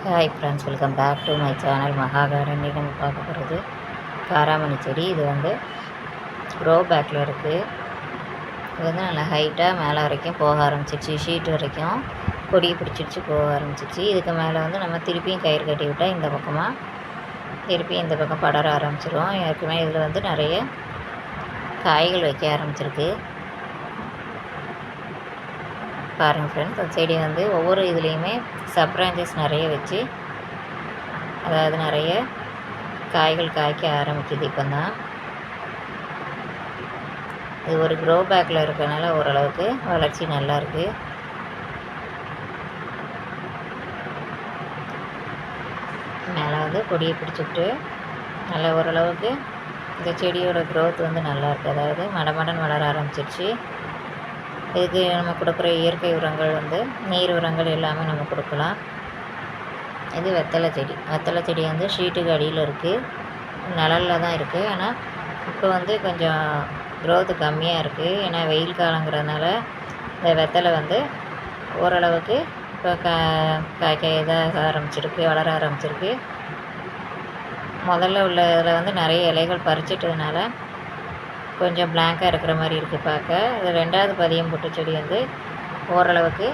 Hi friends, welcome back to my channel Maha garden. இன்றைக்கி நம்ம பார்க்க போகிறது காராமணி செடி. இது வந்து க்ரோ பேக்கில் இருக்குது. இது வந்து நல்லா ஹைட்டாக மேலே வரைக்கும் போக ஆரம்பிச்சிச்சு, ஷீட் வரைக்கும் கொடியை பிடிச்சிடுச்சு போக ஆரம்பிச்சிச்சு. இதுக்கு மேலே வந்து நம்ம திருப்பியும் கயிறு கட்டி விட்டால் இந்த பக்கமாக திருப்பி இந்த பக்கம் படர ஆரம்பிச்சிடும். ஏற்கனவே இதில் வந்து நிறைய காய்கள் வைக்க ஆரம்பிச்சிருக்கு. பாருங்கள் ஃப்ரெண்ட்ஸ், அந்த செடி வந்து ஒவ்வொரு இதுலேயுமே சப் பிரான்ச்சஸ் நிறைய வச்சு, அதாவது நிறைய காய்கள் காய்க்க ஆரம்பிக்குது. இப்போ தான் இது ஒரு க்ரோ பேக்கில் இருக்கிறனால ஓரளவுக்கு வளர்ச்சி நல்லாயிருக்கு. மேலே வந்து கொடியை பிடிச்சிக்கிட்டு நல்லா ஓரளவுக்கு இந்த செடியோட க்ரோத் வந்து நல்லாயிருக்கு. அதாவது மடமடன் வளர ஆரம்பிச்சிருச்சு. இதுக்கு நம்ம கொடுக்குற இயற்கை உரங்கள் வந்து நீர் உரங்கள் எல்லாமே நம்ம கொடுக்கலாம். இது வெத்தலை செடி வந்து ஷீட்டுக்கு அடியில் இருக்குது, நிழலில் தான் இருக்குது. ஆனால் இப்போ வந்து கொஞ்சம் க்ரோத்து கம்மியாக இருக்குது. ஏன்னா வெயில் காலங்கிறதுனால இந்த வெத்தலை வந்து ஓரளவுக்கு இப்போ காய்க்க இதாக ஆரம்பிச்சிருக்கு, வளர ஆரம்பிச்சிருக்கு. முதல்ல உள்ள இதில் வந்து நிறைய இலைகள் பறிச்சிட்டதுனால கொஞ்சம் பிளாங்காக இருக்கிற மாதிரி இருக்குது பார்க்க. இது ரெண்டாவது பதியம் போட்ட செடி வந்து ஓரளவுக்கு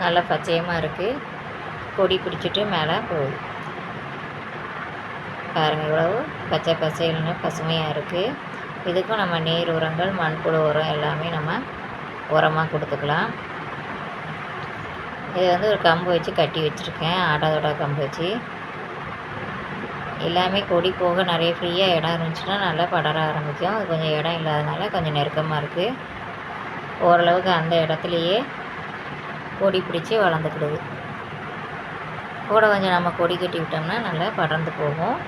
நல்லா பச்சையமாக இருக்குது. கொடி பிடிச்சிட்டு மேலே போகுது. பாருங்கள், இவ்வளவு பச்சை பசைன்னு பசுமையாக இருக்குது. இதுக்கும் நம்ம நீர் உரங்கள், மண்புழு உரம் எல்லாமே நம்ம உரமாக கொடுத்துக்கலாம். இது வந்து ஒரு கம்பு வச்சு கட்டி வச்சுருக்கேன், ஆடாதோட கம்பு வச்சு. எல்லாமே கொடி போக நிறைய ஃப்ரீயாக இடம் இருந்துச்சுன்னா நல்லா படர ஆரம்பிக்கும். அது கொஞ்சம் இடம் இல்லாதனால கொஞ்சம் நெருக்கமாக இருக்குது. ஓரளவுக்கு அந்த இடத்துலையே கொடி பிடிச்சி வளர்ந்துக்கிடுது. கூட கொஞ்சம் நம்ம கொடி கட்டி விட்டோம்னா நல்லா படர்ந்து போகும்.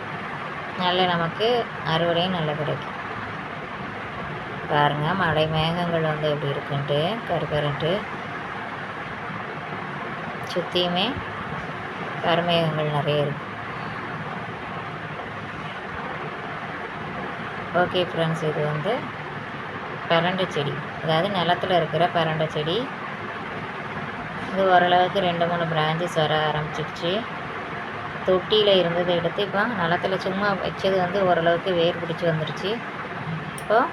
நல்ல நமக்கு அறுவடையும் நல்லா கிடைக்கும். பாருங்கள், மழை மேகங்கள் வந்து எப்படி இருக்குன்ட்டு கருக்கருன்ட்டு சுற்றியுமே கருமேகங்கள் நிறைய இருக்குது. ஓகே ஃப்ரெண்ட்ஸ், இது வந்து பரண்டை செடி, அதாவது நிலத்தில் இருக்கிற பரண்டை செடி. இது ஓரளவுக்கு 2-3 பிரான்ச்சஸ் வர ஆரம்பிச்சிடுச்சு. தொட்டியில் இருந்ததை எடுத்து இப்போ நிலத்தில் சும்மா வச்சது வந்து ஓரளவுக்கு வேர் பிடிச்சி வந்துடுச்சு. இப்போது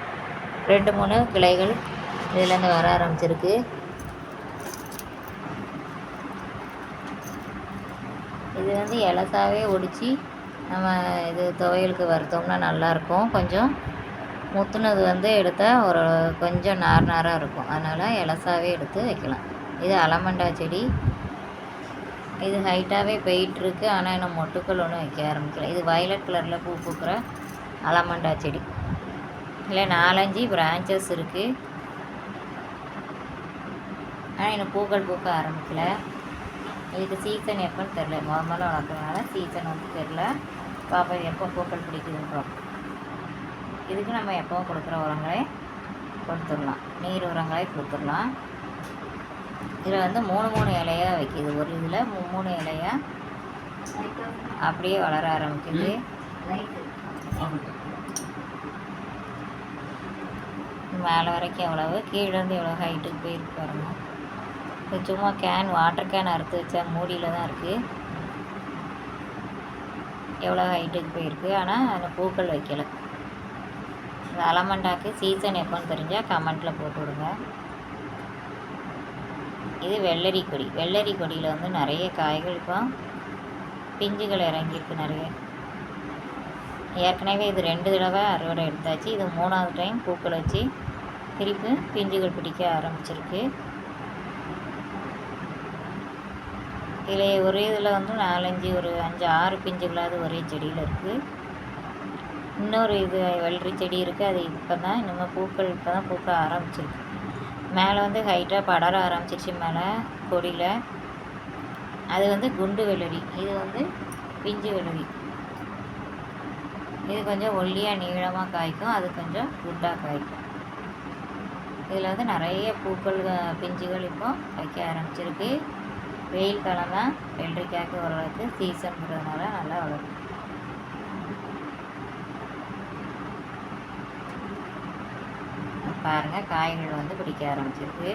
2-3 கிளைகள் இதுலேருந்து வர ஆரம்பிச்சிருக்கு. இது வந்து இலசாவே ஒடிச்சு நம்ம இது துவையலுக்கு வறுத்தோம்னா நல்லாயிருக்கும். கொஞ்சம் முத்துனது வந்து எடுத்தால் ஒரு கொஞ்சம் நாராக இருக்கும். அதனால் இலசாவே எடுத்து வைக்கலாம். இது அலமண்டா செடி. இது ஹைட்டாகவே போயிட்டுருக்கு. ஆனால் இன்னும் மொட்டுக்கள் ஒன்றும் வைக்க ஆரம்பிக்கல. இது வயலட் கலரில் பூ பூக்கிற அலமண்டா செடி. இல்லை 4-5 பிரான்ச்சஸ் இருக்குது. ஆனால் இன்னும் பூக்கள் பூக்க ஆரம்பிக்கல. இதுக்கு சீசன் எப்போன்னு தெரில. முதல்ல வளர்க்குறதுனால சீசன் வந்து தெரில. பாப்பா எப்போ பூக்கள் பிடிக்குதுன்றோம். இதுக்கு நம்ம எப்போவும் கொடுக்குற உரங்களே கொடுத்துடலாம், நீர் உரங்களே கொடுத்துடலாம். இதில் வந்து 3 இலையாக வைக்கிது. ஒரு இதில் 3 இலையாக அப்படியே வளர ஆரம்பிக்குது. மேலே வரைக்கும் எவ்வளவு, கீழேருந்து எவ்வளோ ஹைட்டுக்கு போயிருக்கு பாருங்க. இது சும்மா வாட்டர் கேன் அறுத்து வச்சா மூடியில் தான் இருக்குது. எவ்வளோ ஹைட்டுக்கு போயிருக்கு. ஆனால் அந்த பூக்கள் வைக்கலை. இந்த அலமண்டாக்கு சீசன் எப்போன்னு தெரிஞ்சால் கமெண்ட்டில் போட்டு விடுங்க. இது வெள்ளரி கொடியில் வந்து நிறைய காய்கள் இப்போ பிஞ்சுகள் இறங்கியிருக்கு நிறைய. ஏற்கனவே இது 2 தடவை அறுவடை எடுத்தாச்சு. இது 3வது டைம் பூக்கள் வச்சு திருப்பி பிஞ்சுகள் பிடிக்க ஆரம்பிச்சிருக்கு. இதில் ஒரே இதில் வந்து 4-5 ஒரு 5-6 பிஞ்சுகளாவது ஒரே செடியில் இருக்குது. இன்னொரு இது வெள்ளரி செடி இருக்குது. அது இப்போ தான் இன்னும் பூக்கள் இப்போ தான் பூக்க ஆரம்பிச்சிருக்கு. மேலே வந்து ஹைட்டாக படர ஆரம்பிச்சிருச்சு மேலே கொடியில். அது வந்து குண்டு வெள்ளரி. இது வந்து பிஞ்சு வெள்ளரி. இது கொஞ்சம் ஒல்லியாக நீளமாக காய்க்கும், அது கொஞ்சம் குண்டாக காய்க்கும். இதில் வந்து நிறைய பூக்கள் பிஞ்சுகள் இப்போ வைக்க ஆரம்பிச்சிருக்கு. வெயில் காலம் தான் வெள்ளரிக்காய்க்கு ஓரளவுக்கு சீசன்கிறதுனால நல்லா வளரும். பாருங்கள், காய்கள் வந்து பிடிக்க ஆரம்பிச்சிருக்கு.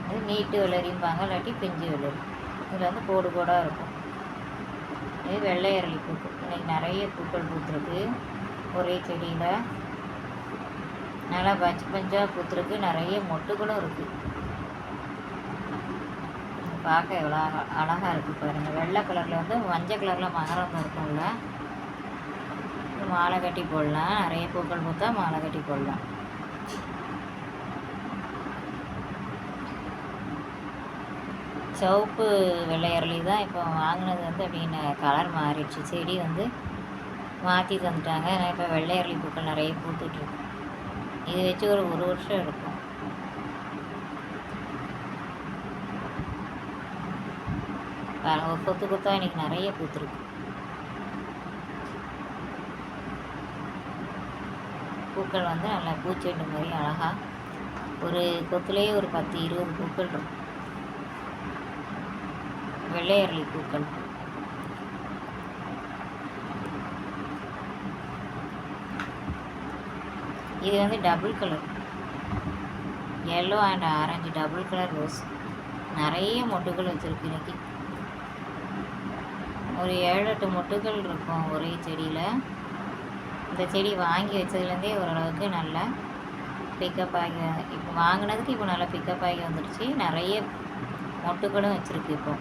இது நீட்டு வெள்ளரிம்பாங்க, இல்லாட்டி பிஞ்சு வெள்ளரி. இதில் வந்து கோடு கோடாக இருக்கும். இது வெள்ளை அரளி பூக்கள். இன்றைக்கி நிறைய பூக்கள் பூத்துருக்கு. ஒரே செடியில் நல்லா பஞ்சு பஞ்சாக பூத்துருக்கு. நிறைய மொட்டுகளும் இருக்குது. பார்க்க எவ்வளோ அழகாக இருக்குது பாருங்கள். வெள்ளை கலரில் வந்து மஞ்சள் கலரில் மகரந்தம் இருக்கும்ல, மாலை கட்டி போடலாம். நிறைய பூக்கள் பூத்தா மாலை கட்டி போடலாம். சிவப்பு வெள்ளை அரளி தான் இப்போ வாங்கினது வந்து அப்படின்னு கலர் மாறிடுச்சு. செடி வந்து மாற்றி தந்துட்டாங்க. நான் இப்போ வெள்ளை அரளி பூக்கள் நிறைய பூத்துட்ருக்கு. இது வச்சு ஒரு வருஷம் இருக்கும். ஒரு கொத்து கொத்தாக இன்றைக்கி நிறைய பூத்துருக்கு. பூக்கள் வந்து நல்லா பூச்செண்டு மாதிரி அழகாக ஒரு கொத்துலேயே ஒரு 10-20 பூக்கள் இருக்கும். வெள்ளை அரளி பூக்கள். இது வந்து double colour, yellow and orange double colour rose. நிறைய மொட்டுகள் வச்சுருக்கு. இன்றைக்கி ஒரு 7-8 மொட்டுகள் இருக்கும் ஒரே செடியில். இந்த செடி வாங்கி வச்சதுலேருந்தே ஓரளவுக்கு நல்லா பிக்கப் ஆகி, இப்போ வாங்கினதுக்கு இப்போ நல்லா பிக்கப் ஆகி வந்துடுச்சு. நிறைய மொட்டுகளும் வச்சுருக்கு. இப்போ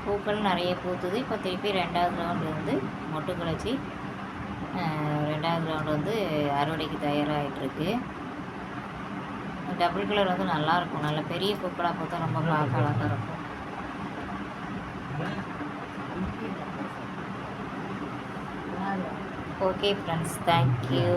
பூக்கள் நிறைய பூத்துது. இப்போ திருப்பி 2வது ரவுண்டு வந்து மொட்டுக்கள் வச்சு 2வது ரவுண்டு வந்து அறுவடைக்கு தயாராகிட்டுருக்கு. டபுள் கலர் வந்து நல்லாயிருக்கும். நல்ல பெரிய பூக்களாக பார்த்தா ரொம்ப பார்க்க அழகாக இருக்கும். Okay friends, thank you.